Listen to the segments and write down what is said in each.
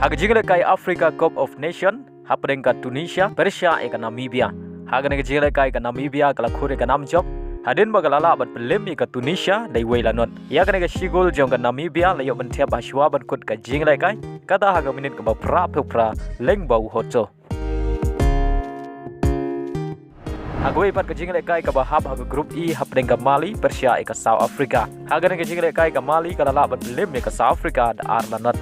Haga jingle kai Africa Cup of Nation hapdeng ka Tunisia, Persia eka Namibia. Haga nega jingle kai ka Namibia kala khure ka namjob. Hadin bagalala bat pelim eka Tunisia dai weilanot. Ya ka nega shigol jong ka Namibia layo bentiap ashwa ban kut ka jingle kai. Kata haga minit ka ba pra leng bau hoto. Haga ipat ka jingle kai ka ba hab haga grup E hapdeng ka Mali, Persia eka South Africa. Haga nega jingle kai ka Mali kala la bat pelim eka South Africa da arlanot.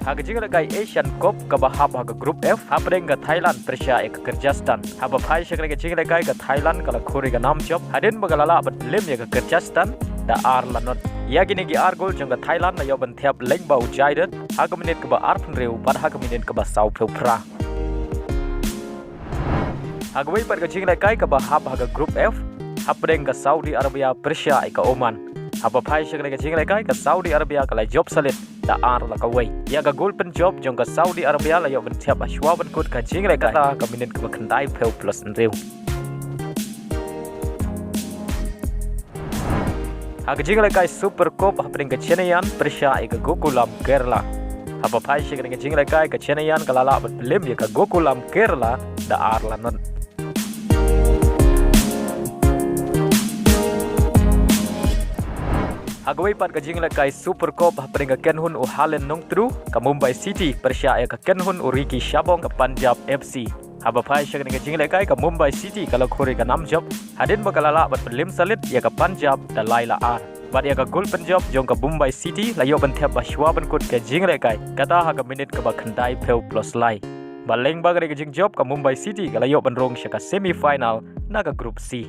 Haga jingle kai Asian Cup ka bahab haga Group F hapdeng ka Thailand, Persia eka Kyrgyzstan. Haba phai shakre ka jingle kai ka Thailand kala khuri ka namjob. Hadin bagalala bat lim ya ka Kyrgyzstan da arlanot. Ya gini gi argol jong ka Thailand na yoban thiap leng bau jaidet. Haga minit ka ba arpun reu pat haga minit ka ba sau pra. Haga wei pat ka jingle kai ka bahab haga Group F hapdeng ka Saudi Arabia, Persia eka Oman. Haba phai shakre ka jingle kai ka Saudi Arabia kala job salit da ar la kawai ya ga gol pen job jong ka Saudi Arabia la yo ben thiap ashwa ban kut ka jingle ka ka minit ka khandai pheu plus reu. Haga jingle kai Super Cup hapdeng ka Chennaiyan, Persia eka Gokulam, Kerala. Haba phai shakre ka jingle kai ka Chennaiyan kala la bat lim ya ka Gokulam, Kerala da ar la non. Hagawai pat ka jingle kai Super Cup hapdeng ka Kenhun u Halen nong tru ka Mumbai City, Persia eka Kenhun u Ricky Shabong ka Punjab FC. Haba phai shakne ka jingle kai ka Mumbai City kala khore ka namjob. Hadin bagalala bat pelim salit ya ka Punjab da Laila ar. Bat ya ka gol penjob jong ka Mumbai City layo ban thiap ashwa ban kut ka jingle kai. Kata haga minit ka ba khandai pheu plus lai. Baleng bagre ka jing job ka Mumbai City kala yo ban rong shaka semi final na ka Group C.